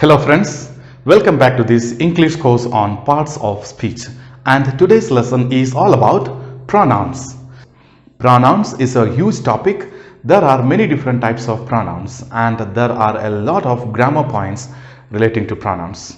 Hello friends, welcome back to this English course on parts of speech, and today's lesson is all about pronouns. Pronouns is a huge topic. There are many different types of pronouns and there are a lot of grammar points relating to pronouns.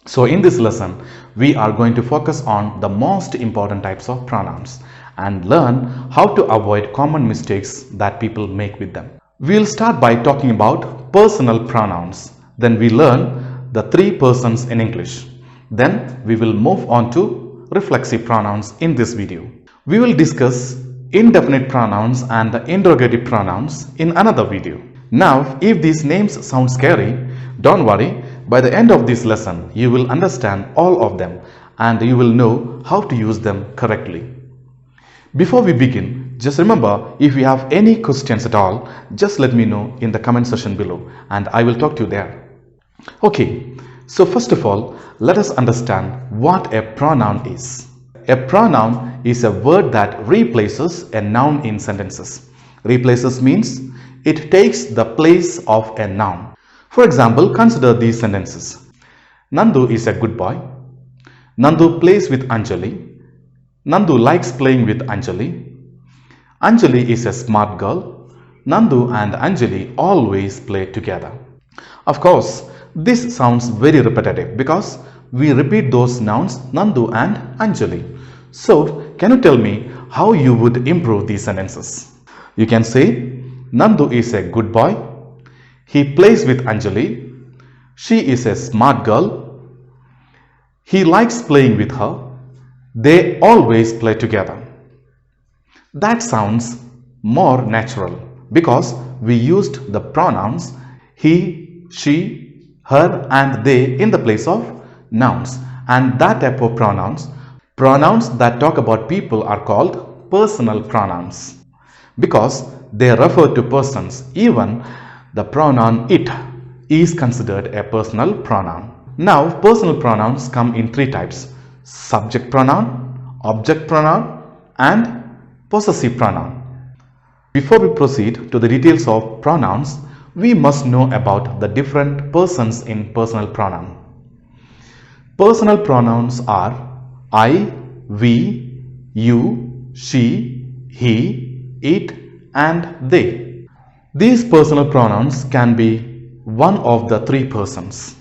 So in this lesson, we are going to focus on the most important types of pronouns and learn how to avoid common mistakes that people make with them. We'll start by talking about personal pronouns. Then we learn the three persons in English. Then we will move on to reflexive pronouns in this video. We will discuss indefinite pronouns and interrogative pronouns in another video. Now, if these names sound scary, don't worry. By the end of this lesson, you will understand all of them and you will know how to use them correctly. Before we begin, just remember, if you have any questions at all, just let me know in the comment section below and I will talk to you there. Okay, so first of all, let us understand what a pronoun is. A pronoun is a word that replaces a noun in sentences. Replaces means it takes the place of a noun. For example, consider these sentences. Nandu is a good boy. Nandu plays with Anjali. Nandu likes playing with Anjali. Anjali is a smart girl. Nandu and Anjali always play together. Of course, this sounds very repetitive because we repeat those nouns Nandu and Anjali. So, can you tell me how you would improve these sentences? You can say, Nandu is a good boy. He plays with Anjali. She is a smart girl. He likes playing with her. They always play together. That sounds more natural because we used the pronouns he, she, her and they in the place of nouns, and that type of pronouns that talk about people are called personal pronouns because they refer to persons. Even the pronoun it is considered a personal pronoun. Now, personal pronouns come in three types: subject pronoun, object pronoun and possessive pronoun. Before we proceed to the details of pronouns, we must know about the different persons in personal pronoun. Personal pronouns are I, we, you, she, he, it and they. These personal pronouns can be one of the three persons.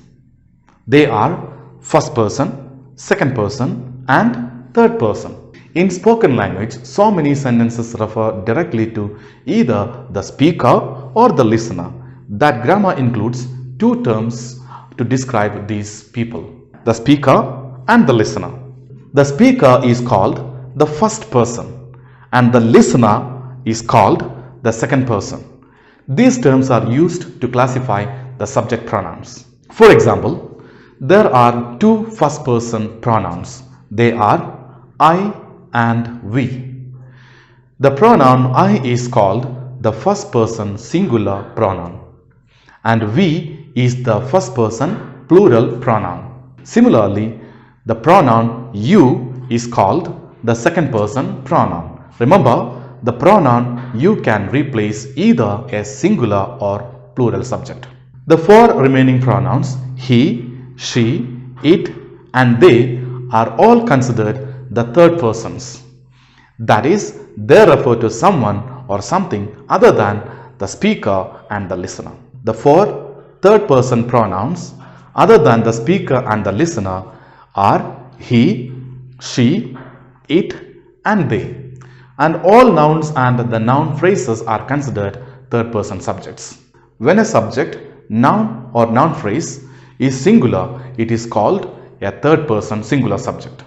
They are first person, second person and third person. In spoken language, so many sentences refer directly to either the speaker or the listener. That grammar includes two terms to describe these people: the speaker and the listener. The speaker is called the first person and the listener is called the second person. These terms are used to classify the subject pronouns. For example, there are two first person pronouns. They are I and we. The pronoun I is called the first person singular pronoun and we is the first person plural pronoun. Similarly, the pronoun you is called the second person pronoun. Remember, the pronoun you can replace either a singular or plural subject. The four remaining pronouns he, she, it and they are all considered the third persons. That is, they refer to someone or something other than the speaker and the listener. The four third person pronouns other than the speaker and the listener are he, she, it and they. And all nouns and the noun phrases are considered third person subjects. When a subject, noun or noun phrase is singular, it is called a third person singular subject.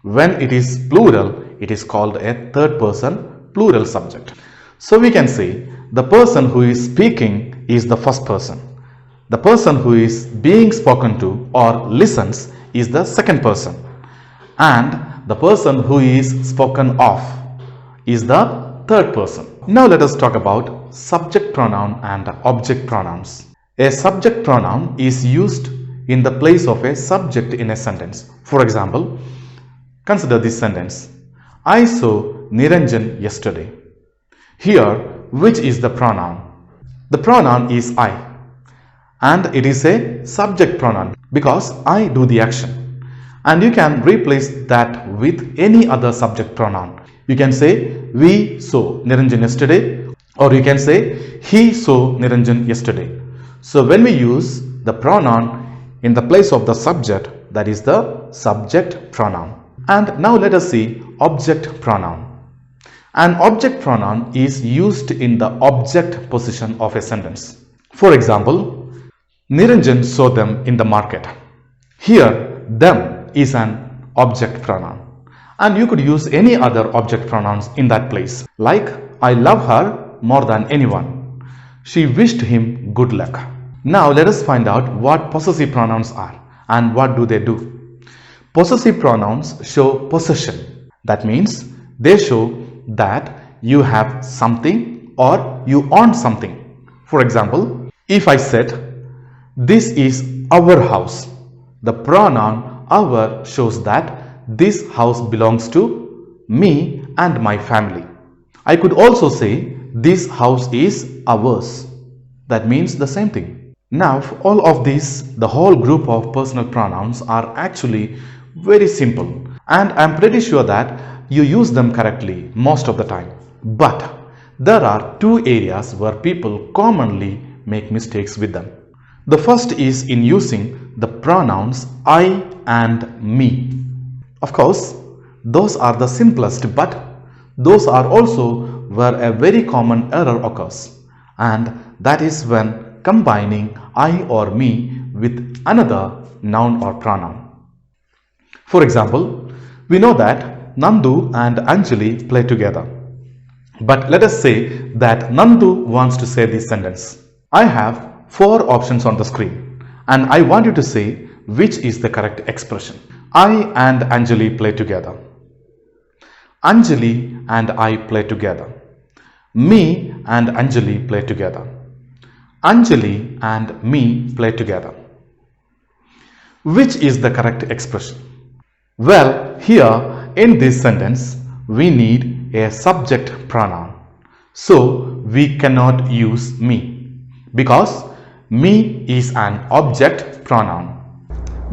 When it is plural, it is called a third person plural subject. So we can say the person who is speaking is the first person. The person who is being spoken to or listens is the second person. And the person who is spoken of is the third person. Now let us talk about subject pronoun and object pronouns. A subject pronoun is used in the place of a subject in a sentence. For example, consider this sentence: I saw Niranjan yesterday. Here, which is the pronoun? The pronoun is I. and it is a subject pronoun because I do the action. And you can replace that with any other subject pronoun. You can say we saw Niranjan yesterday, or you can say he saw Niranjan yesterday. So when we use the pronoun in the place of the subject, that is the subject pronoun. And now let us see object pronoun. An object pronoun is used in the object position of a sentence. For example, Niranjan saw them in the market. Here, them is an object pronoun. And you could use any other object pronouns in that place. Like, I love her more than anyone. She wished him good luck. Now let us find out what possessive pronouns are and what do they do. Possessive pronouns show possession. That means they show that you have something or you own something. For example, if I said, this is our house, the pronoun our shows that this house belongs to me and my family. I could also say, this house is ours. That means the same thing. Now, for all of these, the whole group of personal pronouns are actually very simple, and I'm pretty sure that you use them correctly most of the time. But there are two areas where people commonly make mistakes with them. The first is in using the pronouns I and me. Of course, those are the simplest, but those are also where a very common error occurs, and that is when combining I or me with another noun or pronoun. For example, we know that Nandu and Anjali play together. But let us say that Nandu wants to say this sentence. I have 4 options on the screen and I want you to say which is the correct expression. I and Anjali play together. Anjali and I play together. Me and Anjali play together. Anjali and me play together. Which is the correct expression? Well, here in this sentence, we need a subject pronoun. So, we cannot use me because me is an object pronoun.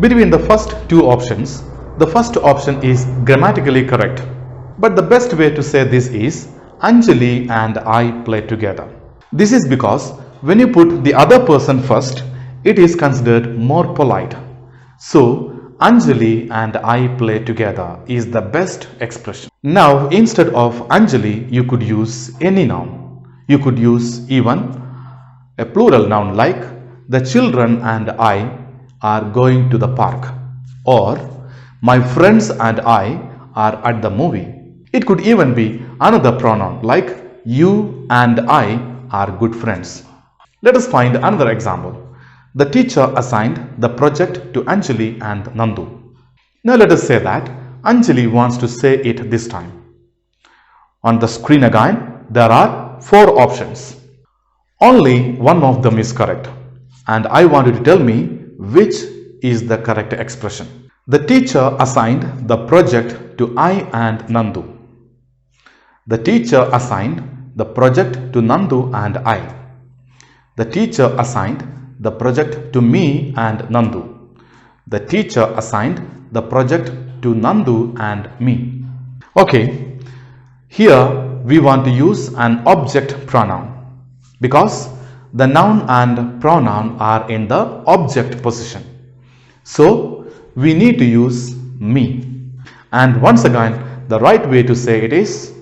Between the first 2 options, the first option is grammatically correct. But the best way to say this is Anjali and I play together. This is because when you put the other person first, it is considered more polite. So, Anjali and I play together is the best expression. Now, instead of Anjali, you could use any noun. You could use even a plural noun like the children and I are going to the park, or my friends and I are at the movie. It could even be another pronoun like you and I are good friends. Let us find another example. The teacher assigned the project to Anjali and Nandu. Now let us say that Anjali wants to say it this time. On the screen again, there are 4 options. Only one of them is correct, and I want you to tell me which is the correct expression. The teacher assigned the project to I and Nandu. The teacher assigned the project to Nandu and I. The teacher assigned the project to me and Nandu. The teacher assigned the project to Nandu and me. Okay, here we want to use an object pronoun because the noun and pronoun are in the object position. So we need to use me. And once again, the right way to say it is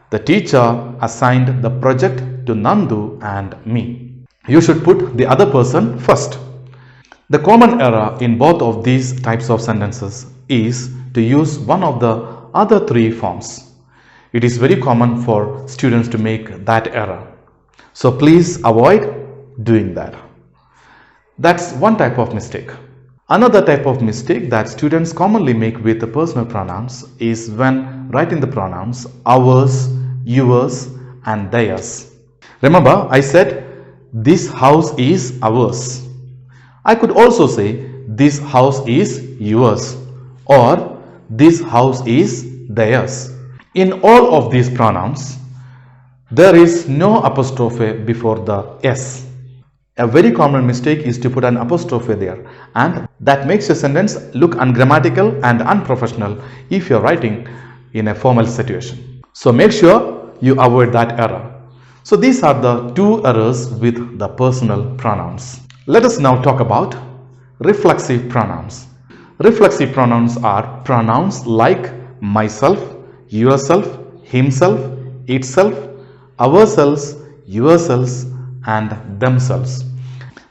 the teacher assigned the project to Nandu and me. You should put the other person first. The common error in both of these types of sentences is to use one of the other 3 forms. It is very common for students to make that error. So please avoid doing that. That's one type of mistake. Another type of mistake that students commonly make with the personal pronouns is when writing the pronouns ours, yours and theirs. Remember, I said this house is ours. I could also say this house is yours or this house is theirs. In all of these pronouns, there is no apostrophe before the s. A very common mistake is to put an apostrophe there, and that makes your sentence look ungrammatical and unprofessional if you're writing in a formal situation. So make sure you avoid that error. So these are the two errors with the personal pronouns. Let us now talk about reflexive pronouns. Reflexive pronouns are pronouns like myself, yourself, himself, itself, ourselves, yourselves, and themselves.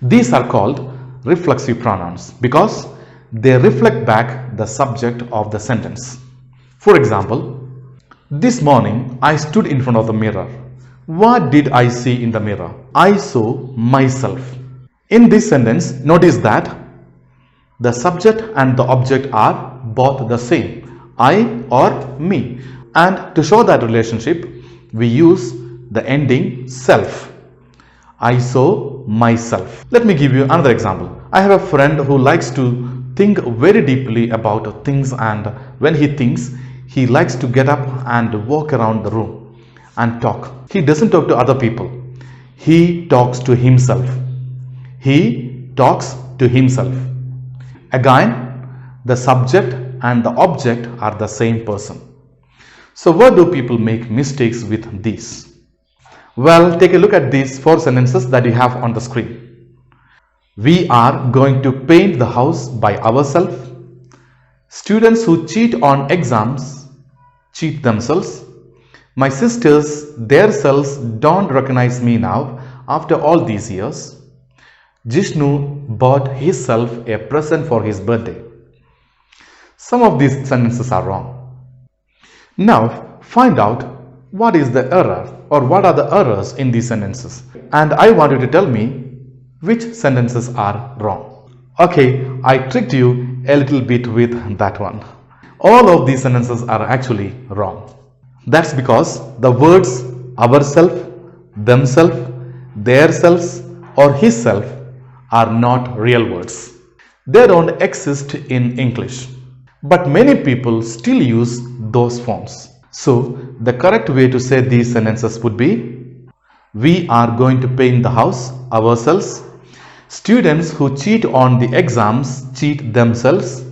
These are called reflexive pronouns because they reflect back the subject of the sentence. For example, this morning I stood in front of the mirror. What did I see in the mirror? I saw myself. In this sentence, notice that the subject and the object are both the same, I or me. And to show that relationship, we use the ending self. I saw myself. Let me give you another example. I have a friend who likes to think very deeply about things, and when he thinks, he likes to get up and walk around the room and talk. He doesn't talk to other people. He talks to himself. He talks to himself. Again, the subject and the object are the same person. So where do people make mistakes with these? Well, take a look at these 4 sentences that you have on the screen. We are going to paint the house by ourselves. Students who cheat on exams cheat themselves. My sisters, their selves don't recognize me now after all these years. Jishnu bought himself a present for his birthday. Some of these sentences are wrong. Now find out what is the error or what are the errors in these sentences, and I want you to tell me which sentences are wrong. Okay, I tricked you a little bit with that one. All of these sentences are actually wrong. That's because the words ourself, themself, their selves or his self are not real words. They don't exist in English, but many people still use those forms. So the correct way to say these sentences would be: we are going to paint the house ourselves. Students who cheat on the exams cheat themselves.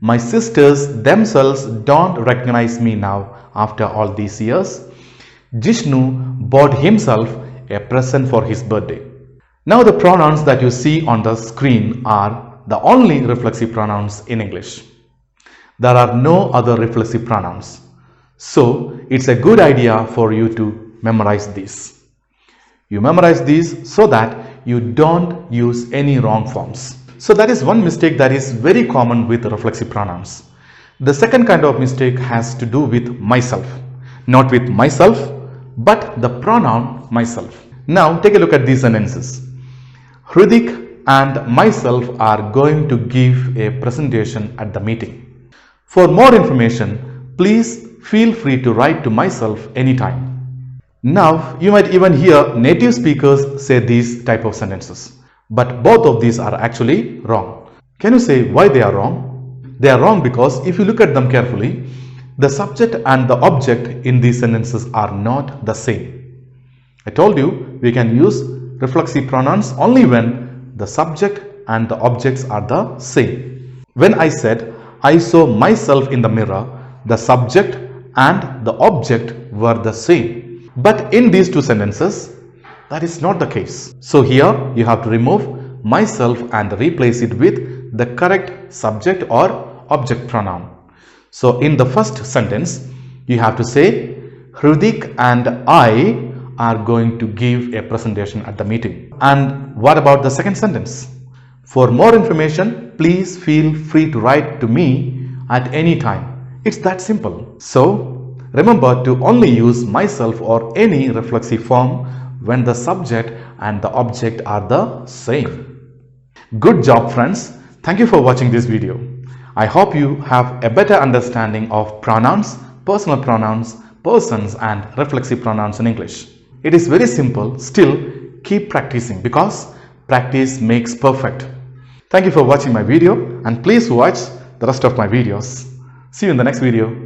My sisters themselves don't recognize me now after all these years. Jishnu bought himself a present for his birthday. Now the pronouns that you see on the screen are the only reflexive pronouns in English. There are no other reflexive pronouns. So it's a good idea for you to memorize these. You memorize these so that you don't use any wrong forms. So that is one mistake that is very common with reflexive pronouns. The second kind of mistake has to do with myself. Not with myself, but the pronoun myself. Now take a look at these sentences. Hridik and myself are going to give a presentation at the meeting. For more information, please feel free to write to myself anytime. Now you might even hear native speakers say these type of sentences, but both of these are actually wrong. Can you say why they are wrong? They are wrong because if you look at them carefully, the subject and the object in these sentences are not the same. I told you we can use reflexive pronouns only when the subject and the objects are the same. When I said I saw myself in the mirror, the subject and the object were the same. But in these two sentences, that is not the case. So here you have to remove myself and replace it with the correct subject or object pronoun. So in the first sentence, you have to say Hridik and I are going to give a presentation at the meeting. And what about the second sentence? For more information, please feel free to write to me at any time. It's that simple. So remember to only use myself or any reflexive form when the subject and the object are the same. Good job, friends. Thank you for watching this video. I hope you have a better understanding of pronouns, personal pronouns, persons and reflexive pronouns in English. It is very simple. Still keep practicing because practice makes perfect. Thank you for watching my video and please watch the rest of my videos. See you in the next video.